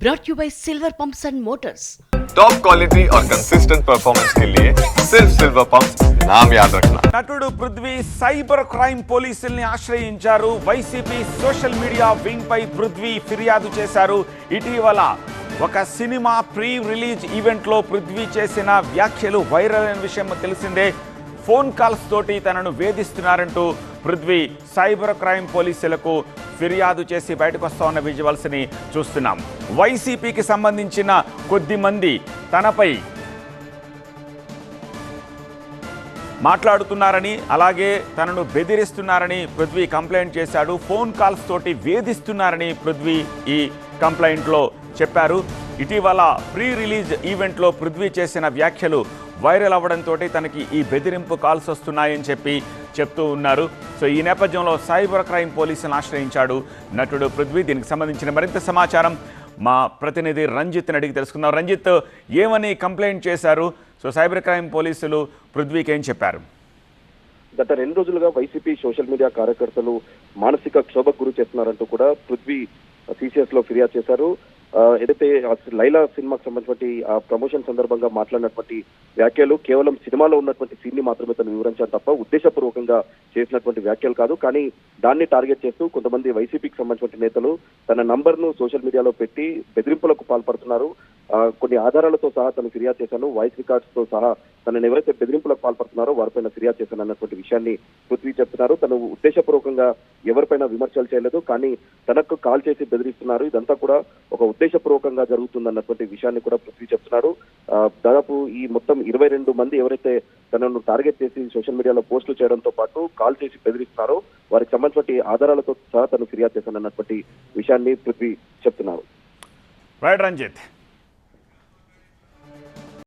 brought to you by Silver Pumps and Motors. Top quality और consistent performance के लिए सिर्फ सिल्वर पंप्स नाम याद रखना. నటుడు పృథ్వీ సైబర్ క్రైమ్ పోలీసుల్ని ఆశ్రయించారు. వైసీపీ సోషల్ మీడియా వింగ్ పై పృథ్వీ ఫిర్యాదు చేశారు. ఇటీవల ఒక సినిమా ప్రీ రిలీజ్ ఈవెంట్లో పృథ్వీ చేసిన వ్యాఖ్యలు వైరల్ అయిన విషయం తెలిసిందే. ఫోన్ కాల్స్ తోటి తనను వేధిస్తున్నారంటూ పృథ్వీ సైబర్ క్రైమ్ పోలీసులకు ఫిర్యాదు చేసి బయటకు వస్తా ఉన్న విజువల్స్ని చూస్తున్నాం. వైసీపీకి సంబంధించిన కొద్ది మంది తనపై మాట్లాడుతున్నారని, అలాగే తనను బెదిరిస్తున్నారని పృథ్వీ కంప్లైంట్ చేశాడు. ఫోన్ కాల్స్ తోటి వేధిస్తున్నారని పృథ్వీ ఈ కంప్లైంట్లో చెప్పారు. ఇటీవల ప్రీ రిలీజ్ ఈవెంట్లో పృథ్వీ చేసిన వ్యాఖ్యలు వైరల్ అవ్వడంతో తనకి ఈ బెదిరింపు కాల్స్ వస్తున్నాయని చెప్తూ ఉన్నారు. సో ఈ నేపథ్యంలో సైబర్ క్రైమ్ పోలీసులను ఆశ్రయించాడు నటుడు పృథ్వీ. దీనికి సంబంధించిన మరింత సమాచారం మా ప్రతినిధి రంజిత్ని అడిగి తెలుసుకుందాం. రంజిత్, ఏమని కంప్లైంట్ చేశారు? సో సైబర్ క్రైమ్ పోలీసులు పృథ్వీకి ఏం చెప్పారు? గత 2 రోజులుగా వైసీపీ సోషల్ మీడియా కార్యకర్తలు మానసిక క్షోభకు గురి చేస్తున్నారంటూ కూడా పృథ్వీ సిసిఎస్ లో ఫిర్యాదు చేశారు. ఏదైతే లైలా సినిమాకి సంబంధించినటువంటి ఆ ప్రమోషన్ సందర్భంగా మాట్లాడినటువంటి వ్యాఖ్యలు కేవలం సినిమాలో ఉన్నటువంటి సీన్ ని మాత్రమే తను వివరించారు తప్ప ఉద్దేశపూర్వకంగా చేసినటువంటి వ్యాఖ్యలు కాదు. కానీ దాన్ని టార్గెట్ చేస్తూ కొంతమంది వైసీపీకి సంబంధించిన నేతలు తన నంబర్ ను సోషల్ మీడియాలో పెట్టి బెదిరింపులకు పాల్పడుతున్నారు. కొన్ని ఆధారాలతో సహా తను ఫిర్యాదు చేశాను, వాయిస్ రికార్డ్స్ తో సహా తనను ఎవరైతే బెదిరింపులకు పాల్పడుతున్నారో వారిపైన ఫిర్యాదు చేశాను అన్నటువంటి విషయాన్ని పృథ్వీ చెప్తున్నారు. తను ఉద్దేశపూర్వకంగా ఎవరిపైన విమర్శలు చేయలేదు, కానీ తనకు కాల్ చేసి బెదిరిస్తున్నారు. ఇదంతా కూడా ఒక ఉద్దేశపూర్వకంగా జరుగుతుందన్నటువంటి విషయాన్ని కూడా పృథ్వీ చెప్తున్నారు. దాదాపు ఈ మొత్తం 22 మంది ఎవరైతే తనను టార్గెట్ చేసి సోషల్ మీడియాలో పోస్టులు చేయడంతో పాటు కాల్ చేసి బెదిరిస్తున్నారో వారికి సంబంధించిన ఆధారాలతో సహా తను ఫిర్యాదు చేశానన్నటువంటి విషయాన్ని పృథ్వీ చెప్తున్నారు. రైట్ రంజిత్.